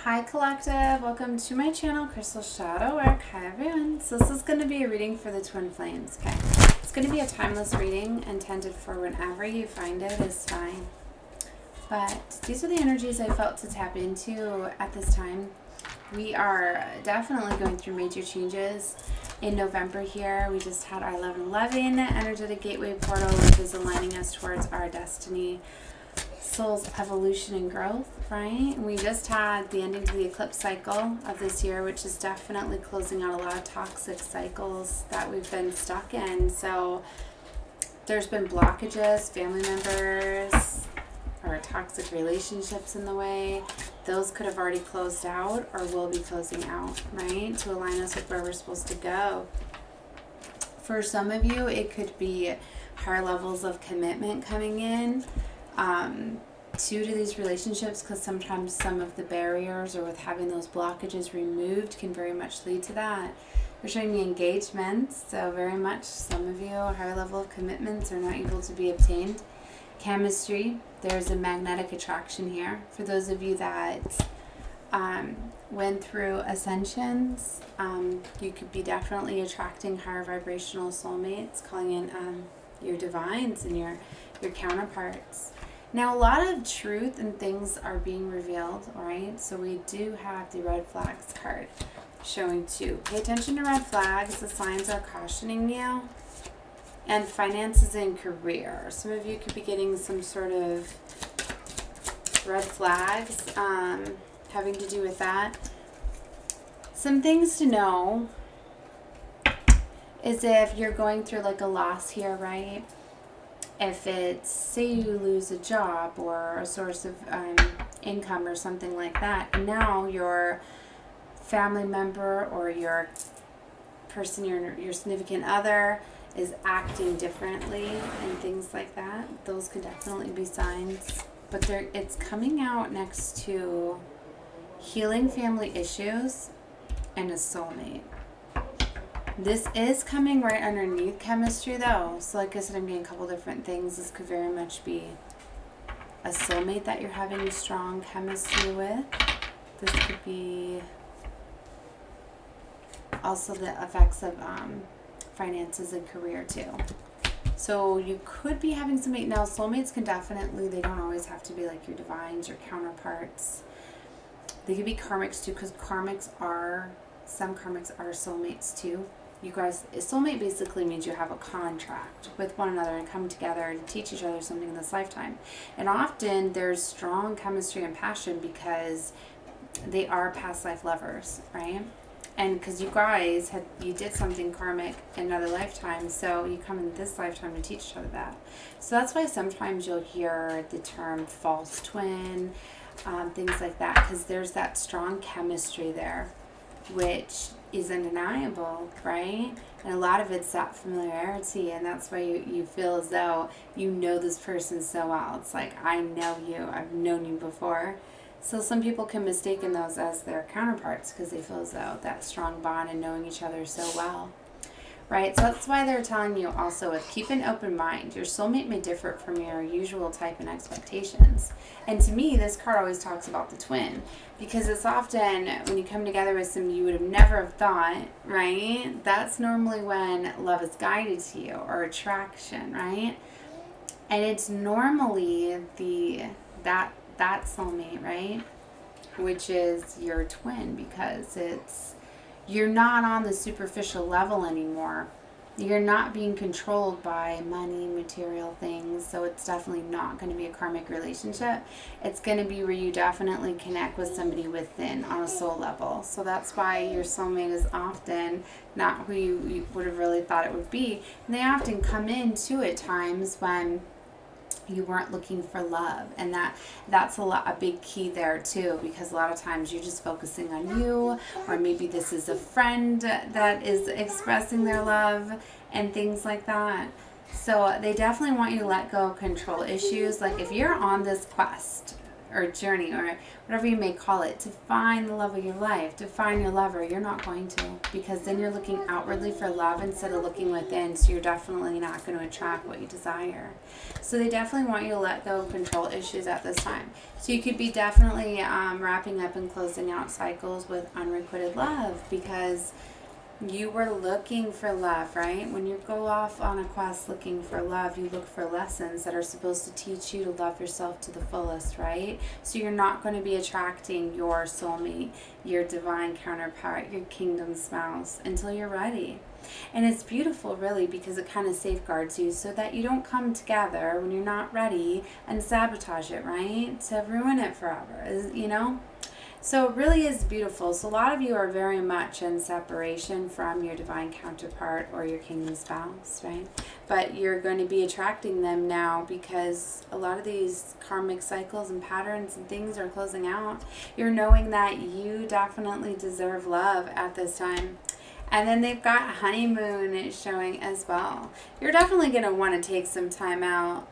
Hi collective, welcome to my channel, Crystal Shadow Work. Hi everyone. So this is going to be a reading for the twin flames. Okay, it's going to be a timeless reading intended for whenever you find it is fine. But these are the energies I felt to tap into at this time. We are definitely going through major changes in November here. We just had our 11/11 energetic gateway portal, which is aligning us towards our destiny, soul's evolution and growth, right? We just had the ending to the eclipse cycle of this year, which is definitely closing out a lot of toxic cycles that we've been stuck in. So there's been blockages, family members, or toxic relationships in the way. Those could have already closed out or will be closing out, right? To align us with where we're supposed to go. For some of you, it could be higher levels of commitment coming in to these relationships, because sometimes some of the barriers or with having those blockages removed can very much lead to that. We're showing me engagements, so very much some of you, a higher level of commitments are not able to be obtained. Chemistry, there's a magnetic attraction here. For those of you that went through ascensions, you could be definitely attracting higher vibrational soulmates, calling in your divines and your counterparts. Now, a lot of truth and things are being revealed, all right? So we do have the red flags card showing too. Pay attention to red flags. The signs are cautioning you. And finances and career. Some of you could be getting some sort of red flags having to do with that. Some things to know is if you're going through like a loss here, right? If it's, say you lose a job or a source of income or something like that, and now your family member or your person, your significant other is acting differently and things like that, those could definitely be signs. But it's coming out next to healing family issues and a soulmate. This is coming right underneath chemistry though. So like I said, I'm getting a couple different things. This could very much be a soulmate that you're having strong chemistry with. This could be also the effects of finances and career too. So you could be having somebody. Now soulmates can definitely, they don't always have to be like your divines, your counterparts. They could be karmics too, because some karmics are soulmates too. You guys, a soulmate basically means you have a contract with one another and come together to teach each other something in this lifetime. And often there's strong chemistry and passion because they are past life lovers, right? And because you guys you did something karmic in another lifetime, so you come in this lifetime to teach each other that. So that's why sometimes you'll hear the term false twin, things like that, because there's that strong chemistry there, which is undeniable, right? And a lot of it's that familiarity, and that's why you feel as though you know this person so well. It's like, I know you, I've known you before. So some people can mistake those as their counterparts because they feel as though that strong bond and knowing each other so well, right? So that's why they're telling you also with keep an open mind. Your soulmate may differ from your usual type and expectations. And to me, this card always talks about the twin, because it's often when you come together with somebody you would have never have thought, right? That's normally when love is guided to you, or attraction, right? And it's normally that soulmate, right? Which is your twin, because you're not on the superficial level anymore. You're not being controlled by money, material things, so it's definitely not going to be a karmic relationship. It's going to be where you definitely connect with somebody within on a soul level. So that's why your soulmate is often not who you would have really thought it would be. And they often come into it times when you weren't looking for love, and that's a big key there too, because a lot of times you're just focusing on you, or maybe this is a friend that is expressing their love and things like that. So they definitely want you to let go of control issues. Like if you're on this quest, or journey, or whatever you may call it, to find the love of your life, to find your lover, you're not going to, because then you're looking outwardly for love instead of looking within, so you're definitely not going to attract what you desire. So they definitely want you to let go of control issues at this time. So you could be definitely wrapping up and closing out cycles with unrequited love, because you were looking for love, right? When you go off on a quest looking for love, you look for lessons that are supposed to teach you to love yourself to the fullest, right? So you're not going to be attracting your soulmate, your divine counterpart, your kingdom spouse until you're ready. And it's beautiful, really, because it kind of safeguards you so that you don't come together when you're not ready and sabotage it, right? To ruin it forever, you know? So it really is beautiful. So a lot of you are very much in separation from your divine counterpart or your kingdom spouse, right? But you're going to be attracting them now because a lot of these karmic cycles and patterns and things are closing out. You're knowing that you definitely deserve love at this time. And then they've got honeymoon showing as well. You're definitely going to want to take some time out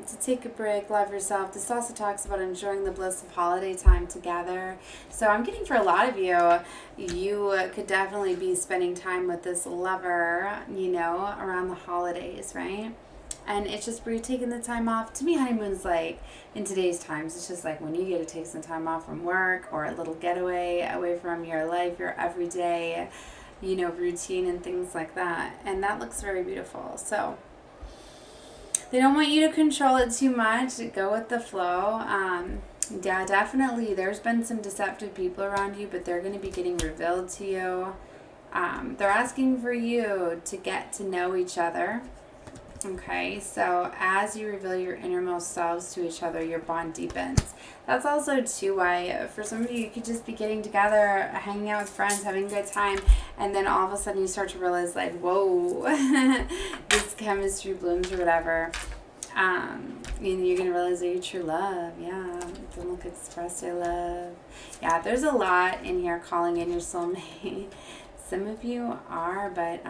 to take a break, love yourself. This also talks about enjoying the bliss of holiday time together. So I'm getting for a lot of you, you could definitely be spending time with this lover, you know, around the holidays, right? And it's just where you're taking the time off. To me, honeymoon's like, in today's times, it's just like when you get to take some time off from work or a little getaway away from your life, your everyday, you know, routine and things like that. And that looks very beautiful. So they don't want you to control it too much. Go with the flow. Yeah, definitely. There's been some deceptive people around you, but they're going to be getting revealed to you. They're asking for you to get to know each other. Okay, so as you reveal your innermost selves to each other, your bond deepens. That's also too why for some of you, you could just be getting together, hanging out with friends, having a good time, and then all of a sudden you start to realize like, whoa, this chemistry blooms or whatever. And you're going to realize that you're true love. Yeah, don't look express your love. Yeah, there's a lot in here calling in your soulmate. Some of you are, but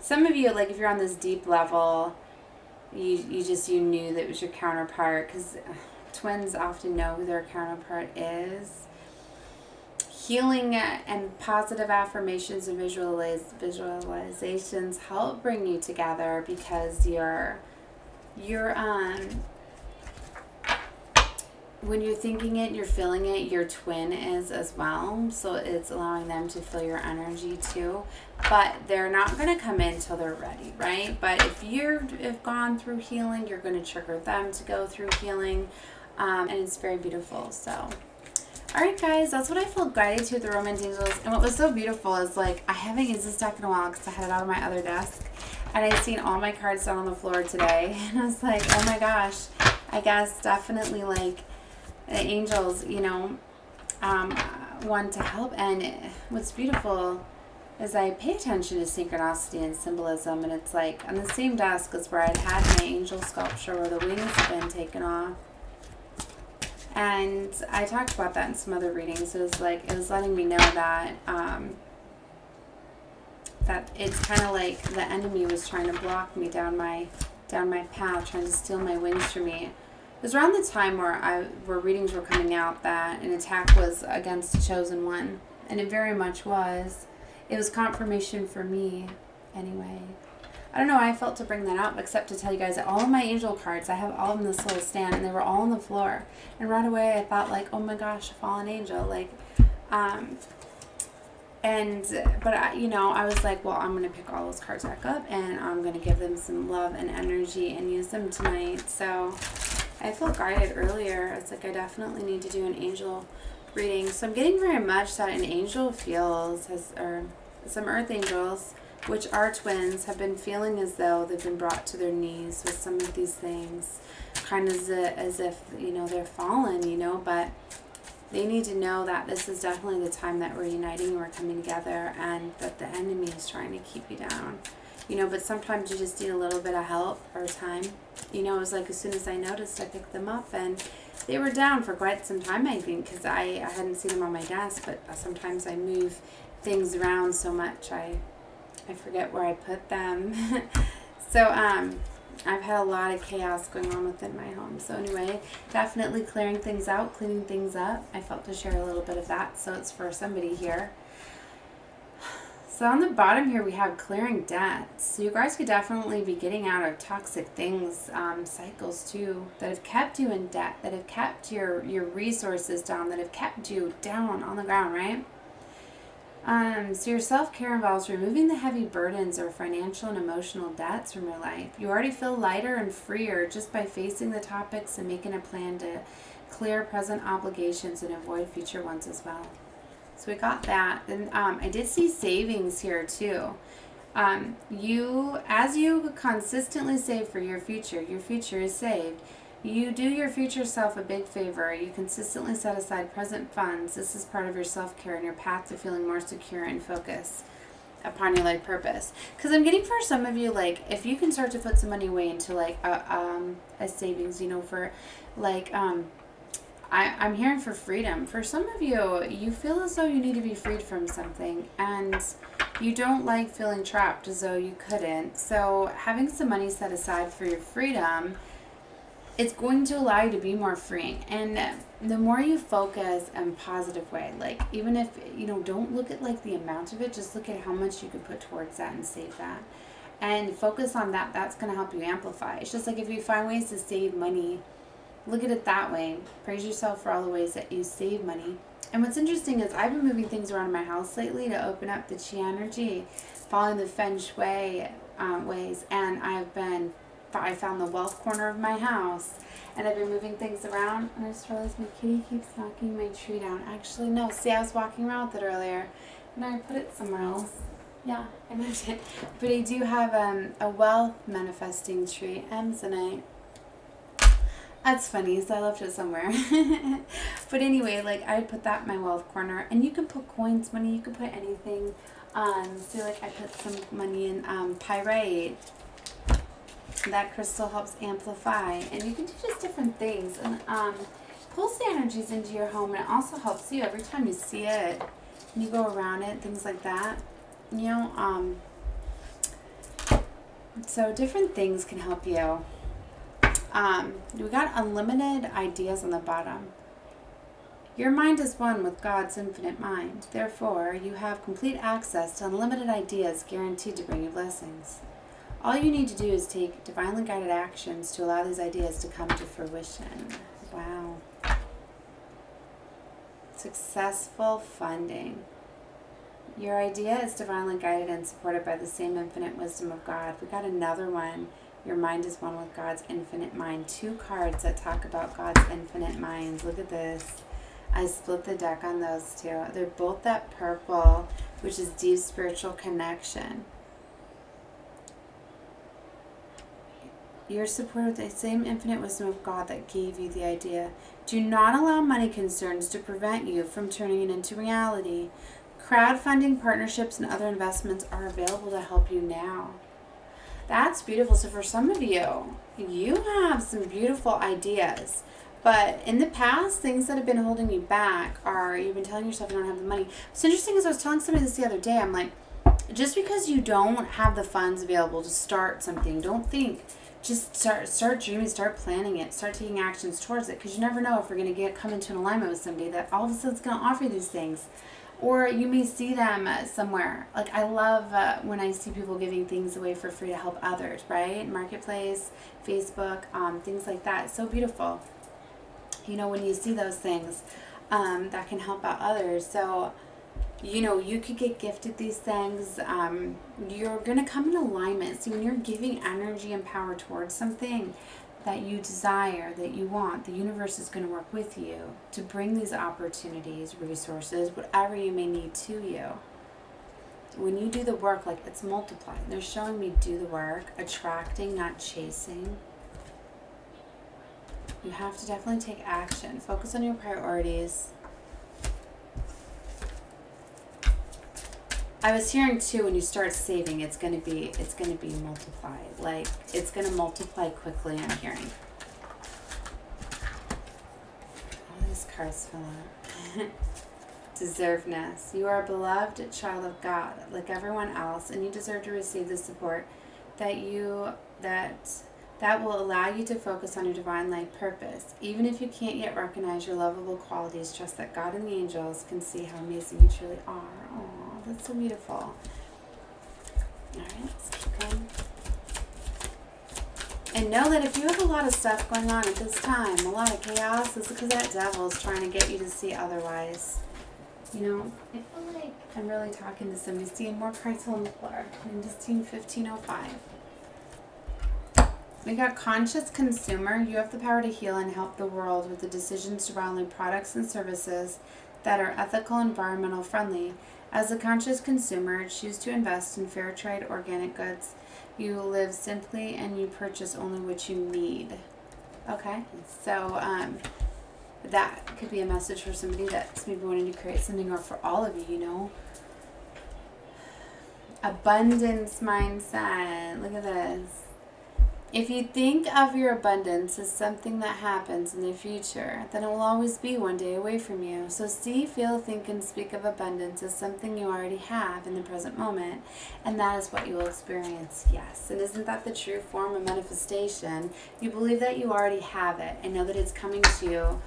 some of you, like if you're on this deep level, you knew that it was your counterpart, because twins often know who their counterpart is. Healing and positive affirmations and visualizations help bring you together, because when you're thinking it, you're feeling it, your twin is as well. So it's allowing them to feel your energy too. But they're not going to come in until they're ready, right? But if you've gone through healing, you're going to trigger them to go through healing. And it's very beautiful. So, all right, guys, that's what I felt guided to with the Romance Angels. And what was so beautiful is, like, I haven't used this deck in a while because I had it out on my other desk. And I'd seen all my cards down on the floor today. And I was like, oh my gosh, I guess definitely, like, the angels, you know, want to help. And what's beautiful is I pay attention to synchronicity and symbolism. And it's like on the same desk as where I'd had my angel sculpture where the wings have been taken off. And I talked about that in some other readings. It was like, it was letting me know that that it's kind of like the enemy was trying to block me down my path, trying to steal my wings from me. It was around the time where readings were coming out that an attack was against the chosen one, and it very much was. It was confirmation for me, anyway. I don't know why I felt to bring that up, except to tell you guys that all of my angel cards, I have all of them in this little stand, and they were all on the floor. And right away, I thought like, oh my gosh, a fallen angel, like, but I was like, well, I'm gonna pick all those cards back up, and I'm gonna give them some love and energy and use them tonight. So I felt guided earlier. It's like I definitely need to do an angel reading. So I'm getting very much that an angel feels, or some earth angels, which are twins, have been feeling as though they've been brought to their knees with some of these things, kind of as if, they're fallen, but they need to know that this is definitely the time that we're uniting and we're coming together, and that the enemy is trying to keep you down. But sometimes you just need a little bit of help or time. It was like as soon as I noticed, I picked them up, and they were down for quite some time, I think, because I hadn't seen them on my desk, but sometimes I move things around so much, I forget where I put them. So, I've had a lot of chaos going on within my home. So anyway, definitely clearing things out, cleaning things up. I felt to share a little bit of that, so it's for somebody here. So on the bottom here, we have clearing debts. So you guys could definitely be getting out of toxic things, cycles too, that have kept you in debt, that have kept your resources down, that have kept you down on the ground, right? So your self-care involves removing the heavy burdens or financial and emotional debts from your life. You already feel lighter and freer just by facing the topics and making a plan to clear present obligations and avoid future ones as well. So we got that. And I did see savings here too. As you consistently save for your future is saved. You do your future self a big favor. You consistently set aside present funds. This is part of your self-care and your path to feeling more secure and focus upon your life purpose. Because I'm getting for some of you, like, if you can start to put some money away into like a savings, for like I'm hearing for freedom. For some of you, you feel as though you need to be freed from something and you don't like feeling trapped as though you couldn't. So having some money set aside for your freedom, it's going to allow you to be more freeing. And the more you focus in a positive way, like even if, don't look at like the amount of it, just look at how much you could put towards that and save that. And focus on that. That's going to help you amplify. It's just like if you find ways to save money, look at it that way. Praise yourself for all the ways that you save money. And what's interesting is I've been moving things around in my house lately to open up the chi energy, following the feng shui ways. And I found the wealth corner of my house, and I've been moving things around, and I just realized my kitty keeps knocking my tree down. Actually, no. See, I was walking around with it earlier, and I put it somewhere else. Yeah, I moved it. But I do have a wealth manifesting tree, Amazonite. That's funny, so I left it somewhere. But anyway, like I put that in my wealth corner, and you can put coins, money, you can put anything. So like I put some money in pyrite. That crystal helps amplify, and you can do just different things, and pulls the energies into your home, and it also helps you every time you see it, and you go around it, things like that. So different things can help you. We got unlimited ideas on the bottom. Your mind is one with God's infinite mind. Therefore, you have complete access to unlimited ideas guaranteed to bring you blessings. All you need to do is take divinely guided actions to allow these ideas to come to fruition. Wow. Successful funding. Your idea is divinely guided and supported by the same infinite wisdom of God. We got another one. Your mind is one with God's infinite mind. 2 cards that talk about God's infinite mind. Look at this. I split the deck on those two. They're both that purple, which is deep spiritual connection. You're supported with the same infinite wisdom of God that gave you the idea. Do not allow money concerns to prevent you from turning it into reality. Crowdfunding, partnerships, and other investments are available to help you now. That's beautiful. So for some of you, you have some beautiful ideas. But in the past, things that have been holding you back are you've been telling yourself you don't have the money. What's interesting is I was telling somebody this the other day. I'm like, just because you don't have the funds available to start something, don't think. Just start dreaming, start planning it, start taking actions towards it, because you never know if you're going to come into an alignment with somebody that all of a sudden is going to offer you these things. Or you may see them somewhere. Like I love when I see people giving things away for free to help others, right? Marketplace, Facebook, things like that. It's so beautiful. When you see those things that can help out others. So, you could get gifted these things. You're going to come in alignment. See, when you're giving energy and power towards something that you desire, that you want, the universe is going to work with you to bring these opportunities, resources, whatever you may need to you. When you do the work, like it's multiplied. They're showing me do the work, attracting, not chasing. You have to definitely take action. Focus on your priorities. I was hearing too, when you start saving, it's gonna be multiplied. Like it's gonna multiply quickly. I'm hearing. All these cards fill out. Deservedness. You are a beloved child of God, like everyone else, and you deserve to receive the support that that will allow you to focus on your divine life purpose. Even if you can't yet recognize your lovable qualities, trust that God and the angels can see how amazing you truly are. Oh, that's so beautiful. All right, let's keep going. And know that if you have a lot of stuff going on at this time, a lot of chaos, it's because that devil is trying to get you to see otherwise. You know, I feel like I'm really talking to somebody, seeing more cards on the floor. I'm just seeing 1505. We got conscious consumer. You have the power to heal and help the world with the decisions surrounding products and services that are ethical, environmental friendly. As a conscious consumer, choose to invest in fair trade organic goods. You live simply and you purchase only what you need. Okay, so that could be a message for somebody that's maybe wanting to create something, or for all of you, you know. Abundance mindset. Look at this. If you think of your abundance as something that happens in the future, then it will always be one day away from you. So see, feel, think, and speak of abundance as something you already have in the present moment, and that is what you will experience. Yes, and isn't that the true form of manifestation? You believe that you already have it, and know that it's coming to you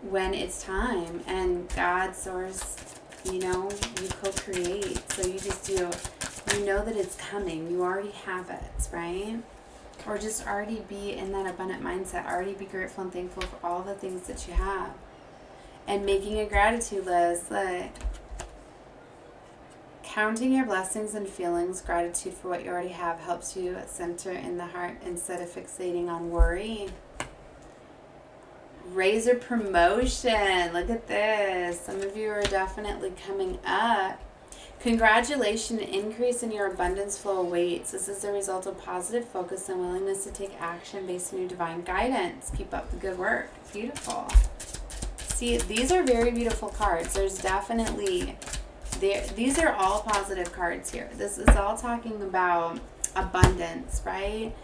when it's time, and God, source, you know, you co-create. So you just do, you know that it's coming. You already have it, right? Or just already be in that abundant mindset. Already be grateful and thankful for all the things that you have. And making a gratitude list. Like, counting your blessings and feelings, gratitude for what you already have, helps you center in the heart instead of fixating on worry. Raise your promotion. Look at this. Some of you are definitely coming up. Congratulations, increase in your abundance flow awaits. This is the result of positive focus and willingness to take action based on your divine guidance. Keep up the good work. Beautiful. See, these are very beautiful cards. There's definitely, these are all positive cards here. This is all talking about abundance, right?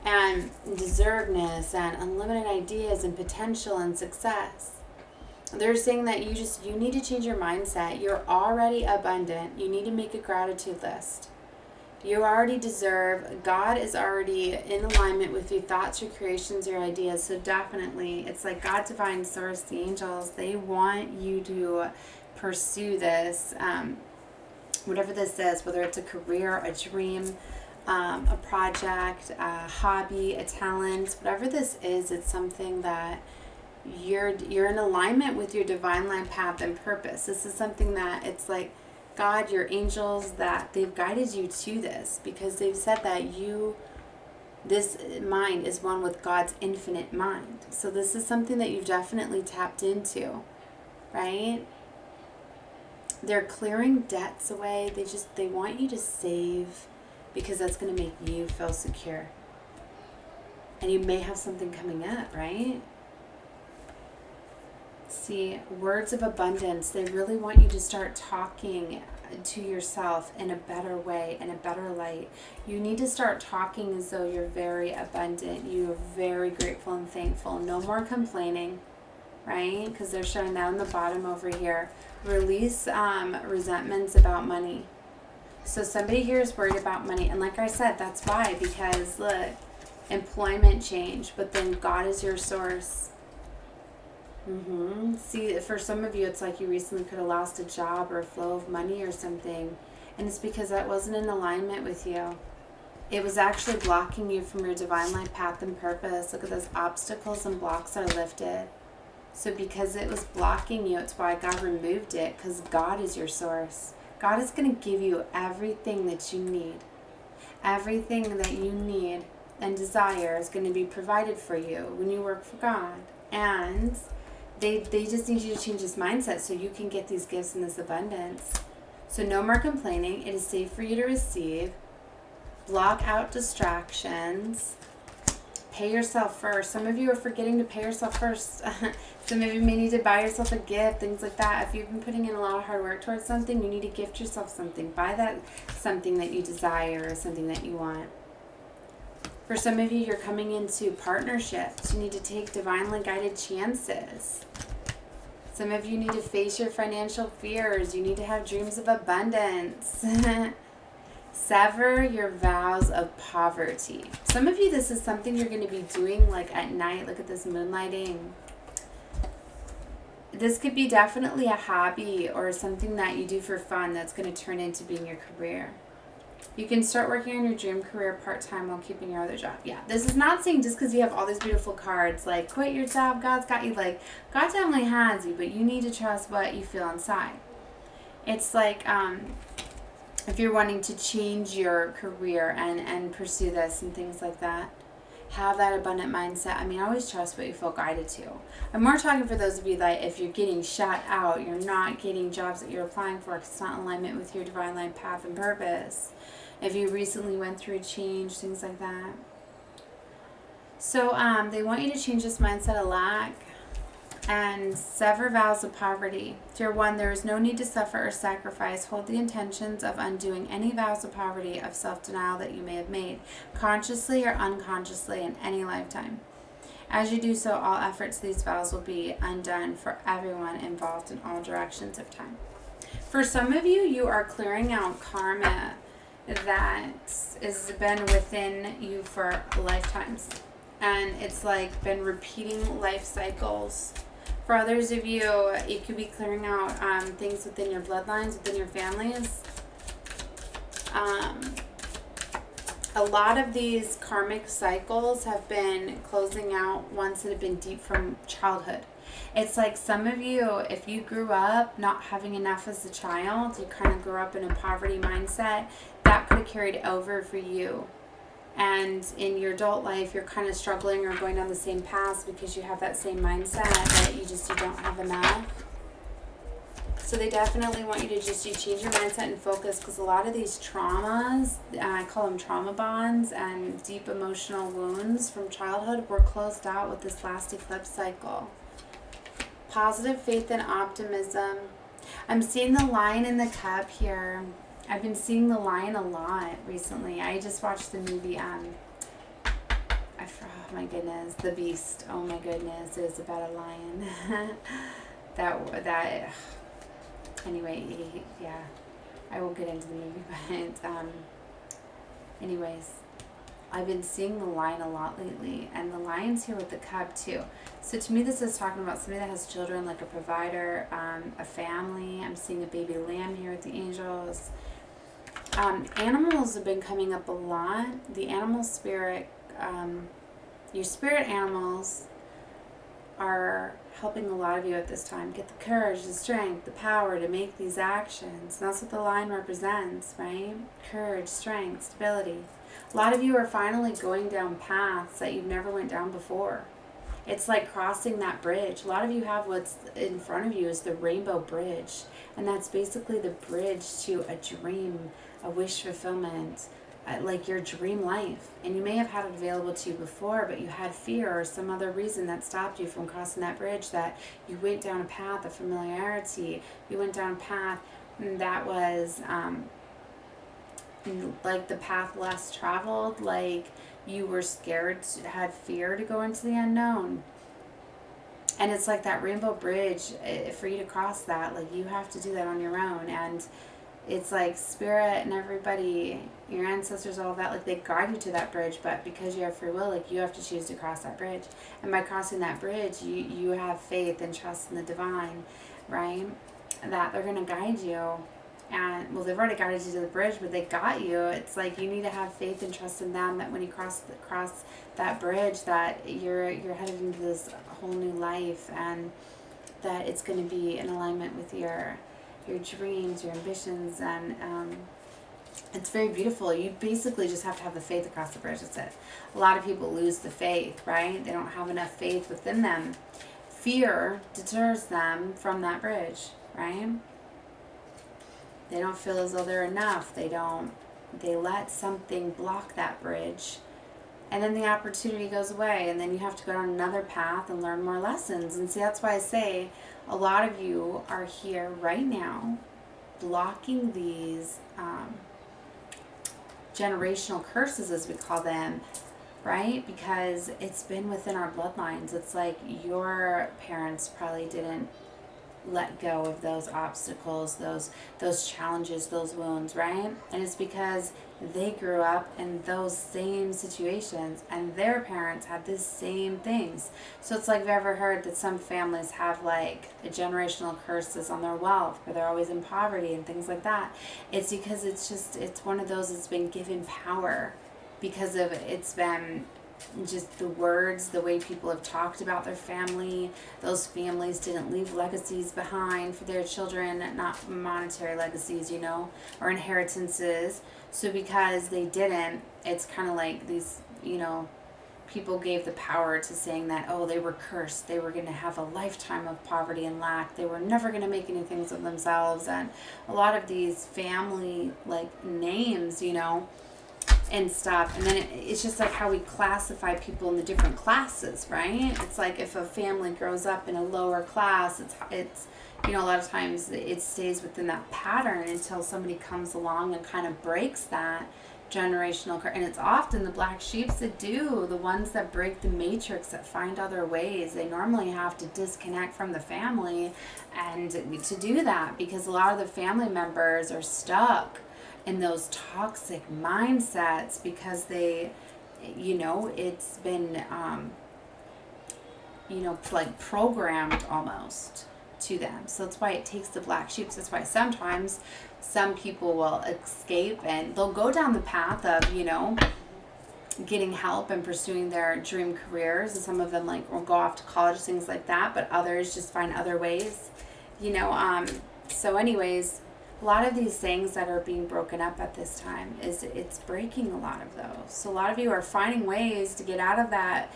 And deservedness and unlimited ideas and potential and success. They're saying that you need to change your mindset. You're already abundant. You need to make a gratitude list. You already deserve. God is already in alignment with your thoughts, your creations, your ideas. So definitely, it's like God, divine source, the angels, they want you to pursue this. Whatever this is, whether it's a career, a dream, a project, a hobby, a talent, whatever this is, it's something that you're in alignment with your divine line path and purpose. This is something that it's like God, your angels, that they've guided you to this, because they've said that this mind is one with God's infinite mind. So this is something that you've definitely tapped into, right? They're clearing debts away. They want you to save, because that's going to make you feel secure. And you may have something coming up, right? See, words of abundance, they really want you to start talking to yourself in a better way, in a better light. You need to start talking as though you're very abundant. You're very grateful and thankful. No more complaining, right? Because they're showing that on the bottom over here. Release resentments about money. So somebody here is worried about money. And like I said, that's why. Because, look, employment change. But then God is your source. See, for some of you, it's like you recently could have lost a job or a flow of money or something. And it's because that wasn't in alignment with you. It was actually blocking you from your divine life path and purpose. Look at those obstacles and blocks are lifted. So because it was blocking you, it's why God removed it, because God is your source. God is going to give you everything that you need. Everything that you need and desire is going to be provided for you when you work for God. And they just need you to change this mindset so you can get these gifts and this abundance. So no more complaining. It is safe for you to receive. Block out distractions. Pay yourself first. Some of you are forgetting to pay yourself first. Some of you may need to buy yourself a gift, things like that. If you've been putting in a lot of hard work towards something, you need to gift yourself something. Buy that something that you desire or something that you want. For some of you, you're coming into partnerships. You need to take divinely guided chances. Some of you need to face your financial fears. You need to have dreams of abundance. Sever your vows of poverty. Some of you, this is something you're going to be doing like at night. Look at this moonlighting. This could be definitely a hobby or something that you do for fun that's going to turn into being your career. You can start working on your dream career part-time while keeping your other job. Yeah, this is not saying just because you have all these beautiful cards, like quit your job, God's got you. Like, God definitely has you, but you need to trust what you feel inside. It's like if you're wanting to change your career and pursue this and things like that, have that abundant mindset. I mean, always trust what you feel guided to. I'm more talking for those of you that if you're getting shut out, you're not getting jobs that you're applying for because it's not in alignment with your divine line path and purpose. If you recently went through a change, things like that. So they want you to change this mindset of lack and sever vows of poverty. Dear one, there is no need to suffer or sacrifice. Hold the intentions of undoing any vows of poverty, of self-denial that you may have made, consciously or unconsciously in any lifetime. As you do so, all efforts to these vows will be undone for everyone involved in all directions of time. For some of you, you are clearing out karma that has been within you for lifetimes. And it's like been repeating life cycles. For others of you, it could be clearing out things within your bloodlines, within your families. A lot of these karmic cycles have been closing out ones that have been deep from childhood. It's like some of you, if you grew up not having enough as a child, you kind of grew up in a poverty mindset, that could have carried over for you. And in your adult life, you're kind of struggling or going down the same path because you have that same mindset that you don't have enough. So they definitely want you to you change your mindset and focus, because a lot of these traumas, I call them trauma bonds and deep emotional wounds from childhood, were closed out with this last eclipse cycle. Positive faith and optimism. I'm seeing the lion in the cup here. I've been seeing the lion a lot recently. I just watched the movie, oh my goodness, The Beast. Oh my goodness, it was about a lion. Anyway, yeah, I won't get into the movie, but anyways, I've been seeing the lion a lot lately, and the lion's here with the cub too. So to me, this is talking about somebody that has children, like a provider, a family. I'm seeing a baby lamb here with the angels. Animals have been coming up a lot. The animal spirit, your spirit animals are helping a lot of you at this time. Get the courage, the strength, the power to make these actions. And that's what the lion represents, right? Courage, strength, stability. A lot of you are finally going down paths that you've never went down before. It's like crossing that bridge. A lot of you have what's in front of you is the rainbow bridge. And that's basically the bridge to a dream, a wish fulfillment, like your dream life. And you may have had it available to you before, but you had fear or some other reason that stopped you from crossing that bridge, that you went down a path of familiarity. You went down a path that was like the path less traveled, like you were scared, had fear to go into the unknown. And it's like that rainbow bridge, for you to cross that, like you have to do that on your own. And it's like spirit and everybody, your ancestors, all of that, like they guide you to that bridge, but because you have free will, like you have to choose to cross that bridge. And by crossing that bridge, you have faith and trust in the divine, right? That they're going to guide you. And well, they've already guided you to the bridge, but they got you. It's like you need to have faith and trust in them, that when you cross that bridge, that you're headed into this whole new life, and that it's going to be in alignment with your dreams, your ambitions, and it's very beautiful. You basically just have to have the faith across the bridge. That's it. A lot of people lose the faith, right? They don't have enough faith within them. Fear deters them from that bridge, right? They don't feel as though they're enough. They let something block that bridge. And then the opportunity goes away, and then you have to go down another path and learn more lessons. And see, that's why I say a lot of you are here right now blocking these generational curses, as we call them, right? Because it's been within our bloodlines. It's like your parents probably didn't let go of those obstacles, those challenges, those wounds, right? And it's because they grew up in those same situations and their parents had the same things. So it's like, you've ever heard that some families have like a generational curses on their wealth, where they're always in poverty and things like that. It's because it's one of those that's been given power because of it's been just the words, the way people have talked about their family. Those families didn't leave legacies behind for their children, not monetary legacies, or inheritances. So because they didn't, it's kind of like these, people gave the power to saying that, oh, they were cursed. They were going to have a lifetime of poverty and lack. They were never going to make anything of themselves. And a lot of these family, names, and stuff. And then it's just like how we classify people in the different classes, right? It's like if a family grows up in a lower class, it's a lot of times it stays within that pattern until somebody comes along and kind of breaks that generational curse. And it's often the black sheeps that do, the ones that break the matrix, that find other ways. They normally have to disconnect from the family and to do that, because a lot of the family members are stuck in those toxic mindsets because they, it's been, programmed almost to them. So that's why it takes the black sheep. That's why sometimes some people will escape and they'll go down the path of, getting help and pursuing their dream careers. And some of them will go off to college, things like that, but others just find other ways, so anyways, a lot of these things that are being broken up at this time it's breaking a lot of those. So a lot of you are finding ways to get out of that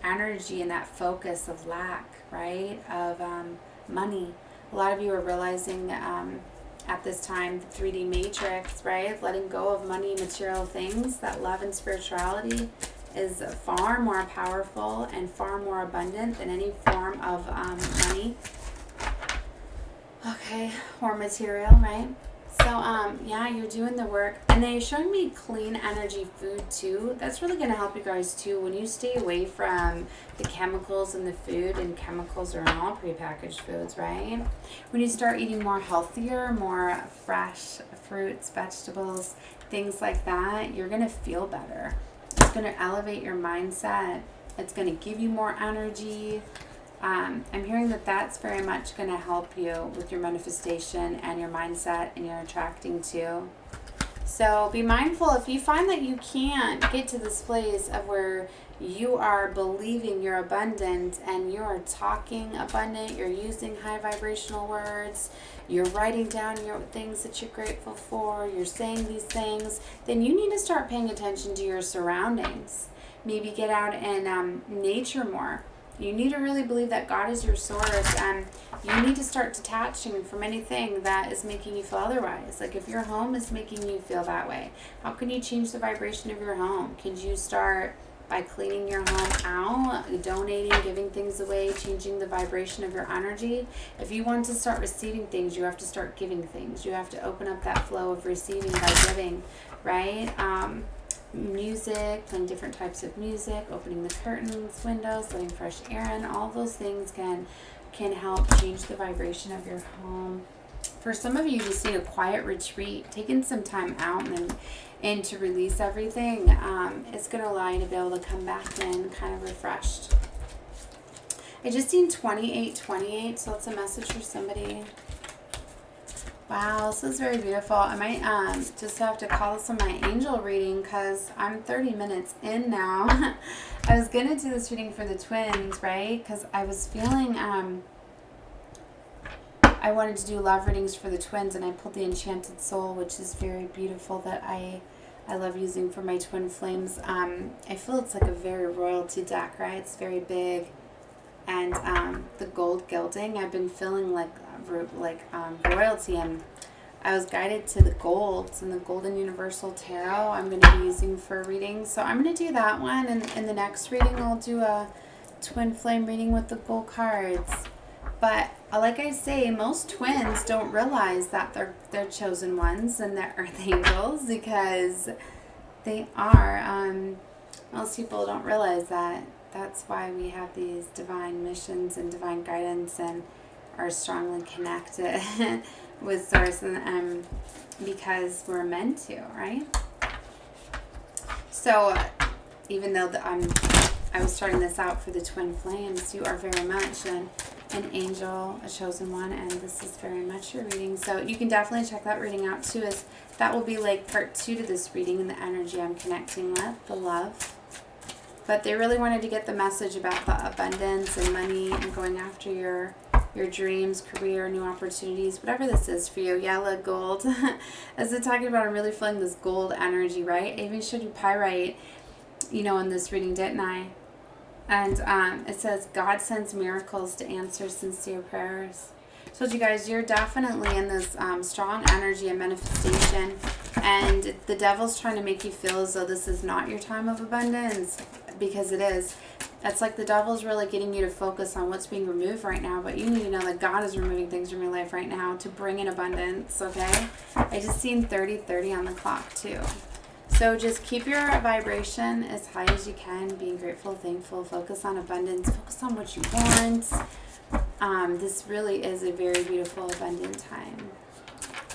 energy and that focus of lack, right? Of money. A lot of you are realizing at this time the 3D matrix, right? Letting go of money, material things. That love and spirituality is far more powerful and far more abundant than any form of money. Okay, or material, right? So, you're doing the work. And they're showing me clean energy food, too. That's really going to help you guys, too. When you stay away from the chemicals in the food, and chemicals are in all prepackaged foods, right? When you start eating more healthier, more fresh fruits, vegetables, things like that, you're going to feel better. It's going to elevate your mindset. It's going to give you more energy. I'm hearing that that's very much going to help you with your manifestation and your mindset and your attracting to. So be mindful if you find that you can't get to this place of where you are believing you're abundant and you're talking abundant, you're using high vibrational words, you're writing down your things that you're grateful for, you're saying these things, then you need to start paying attention to your surroundings. Maybe get out in nature more. You need to really believe that God is your source, and you need to start detaching from anything that is making you feel otherwise. Like if your home is making you feel that way, how can you change the vibration of your home? Can you start by cleaning your home out, donating, giving things away, changing the vibration of your energy? If you want to start receiving things, you have to start giving things. You have to open up that flow of receiving by giving, right? Music, playing different types of music, opening the curtains, windows, letting fresh air in, all those things can help change the vibration of your home. For some of you, just need a quiet retreat, taking some time out and to release everything. It's going to allow you to be able to come back in kind of refreshed. I just seen 2828, so it's a message for somebody. Wow, this is very beautiful. I might just have to call this on my angel reading because I'm 30 minutes in now. I was going to do this reading for the twins, right? Because I was feeling I wanted to do love readings for the twins, and I pulled the Enchanted Soul, which is very beautiful, that I love using for my twin flames. I feel it's like a very royalty deck, right? It's very big. And the gold gilding, I've been feeling like royalty, and I was guided to the golds and the Golden Universal Tarot I'm going to be using for readings. So I'm going to do that one, and in the next reading I'll do a twin flame reading with the gold cards. But like I say, most twins don't realize that they're chosen ones and they're earth angels, because they are. Most people don't realize that. That's why we have these divine missions and divine guidance, and are strongly connected with Source, and because we're meant to, right? So even though I was starting this out for the twin flames, you are very much an angel, a chosen one, and this is very much your reading. So you can definitely check that reading out too, as that will be like part 2 to this reading, and the energy I'm connecting with, the love. But they really wanted to get the message about the abundance and money and going after your dreams, career, new opportunities, whatever this is for you. Yellow, gold. As they're talking about, I'm really feeling this gold energy, right? I even showed you pyrite, in this reading, didn't I? And it says, God sends miracles to answer sincere prayers. So you guys, you're definitely in this strong energy of manifestation. And the devil's trying to make you feel as though this is not your time of abundance, because it is. It's like the devil's really getting you to focus on what's being removed right now, but you need to know that God is removing things from your life right now to bring in abundance, okay? I just seen 30:30 on the clock too. So just keep your vibration as high as you can, being grateful, thankful, focus on abundance, focus on what you want. This really is a very beautiful, abundant time.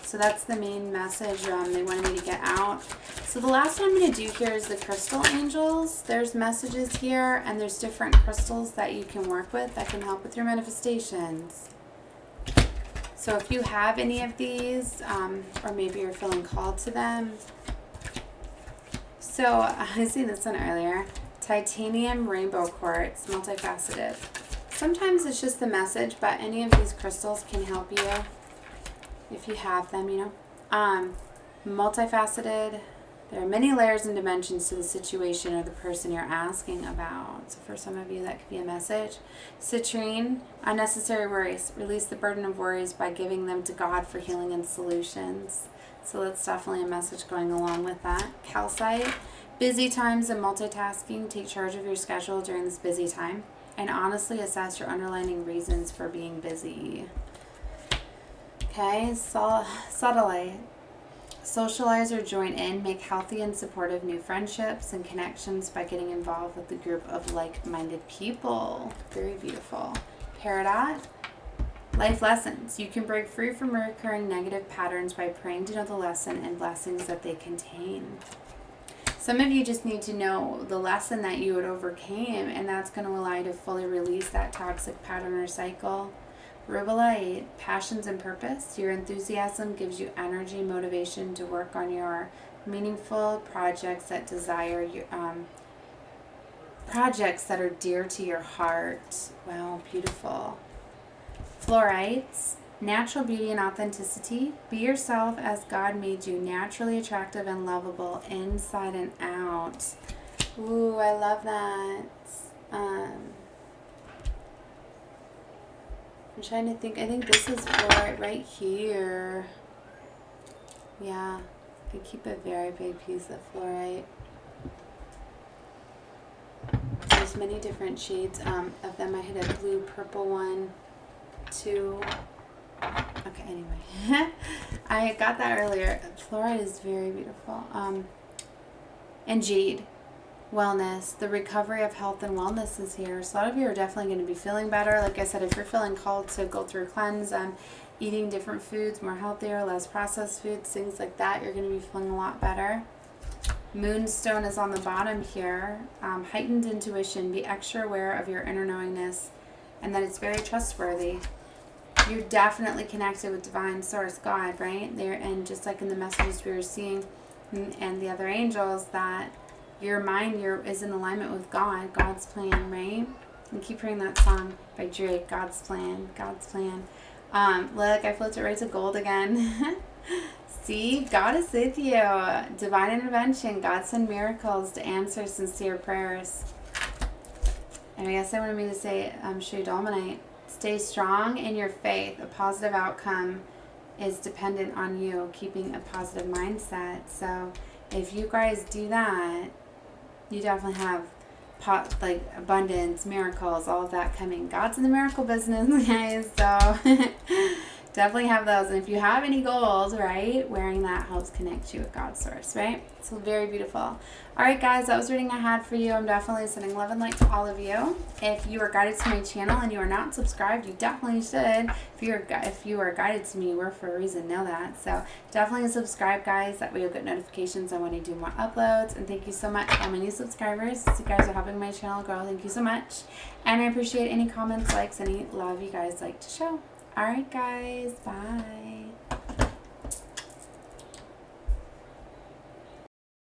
So that's the main message they wanted me to get out. So the last one I'm going to do here is the crystal angels. There's messages here, and there's different crystals that you can work with that can help with your manifestations. So if you have any of these, or maybe you're feeling called to them. So I seen this one earlier. Titanium rainbow quartz, multifaceted. Sometimes it's just the message, but any of these crystals can help you. If you have them, multifaceted. There are many layers and dimensions to the situation or the person you're asking about. So for some of you, that could be a message. Citrine, unnecessary worries. Release the burden of worries by giving them to God for healing and solutions. So that's definitely a message going along with that. Calcite, busy times and multitasking. Take charge of your schedule during this busy time. And honestly assess your underlying reasons for being busy. Okay, satellite. Socialize or join in, make healthy and supportive new friendships and connections by getting involved with a group of like-minded people. Very beautiful. Peridot. Life lessons. You can break free from recurring negative patterns by praying to know the lesson and blessings that they contain. Some of you just need to know the lesson that you had overcame, and that's going to allow you to fully release that toxic pattern or cycle. Rubellite, passions and purpose. Your enthusiasm gives you energy, motivation to work on your meaningful projects that projects that are dear to your heart. Wow, beautiful. Fluorites, natural beauty and authenticity. Be yourself as God made you, naturally attractive and lovable inside and out. Ooh, I love that. I'm trying to think. I think this is fluorite right here. Yeah, I keep a very big piece of fluorite. There's many different shades of them. I had a blue, purple one, too. Okay, anyway. I got that earlier. Fluorite is very beautiful. And jade. Wellness, the recovery of health and wellness is here. So a lot of you are definitely going to be feeling better. Like I said, if you're feeling called to go through a cleanse, eating different foods, more healthier, less processed foods, things like that, you're going to be feeling a lot better. Moonstone is on the bottom here. Heightened intuition, be extra aware of your inner knowingness, and that it's very trustworthy. You're definitely connected with divine source, God, right? There, and just like in the messages we were seeing and the other angels, that your mind is in alignment with God, God's plan, right? And keep hearing that song by Drake, God's Plan, God's Plan. Look, I flipped it right to gold again. See, God is with you. Divine intervention, God send miracles to answer sincere prayers. And I guess I wanted me to say, Shay Dolmanite, stay strong in your faith. A positive outcome is dependent on you keeping a positive mindset. So if you guys do that, you definitely have abundance, miracles, all of that coming. God's in the miracle business, guys. So definitely have those. And if you have any gold, right, wearing that helps connect you with God's source, right? So very beautiful. All right, guys, that was reading I had for you. I'm definitely sending love and light to all of you. If you are guided to my channel and you are not subscribed, you definitely should. If you are guided to me, you were for a reason. Know that. So definitely subscribe, guys. That way you'll get notifications on when I do more uploads. And thank you so much, all my new subscribers. You guys are helping my channel grow. Thank you so much. And I appreciate any comments, likes, any love you guys like to show. All right, guys. Bye.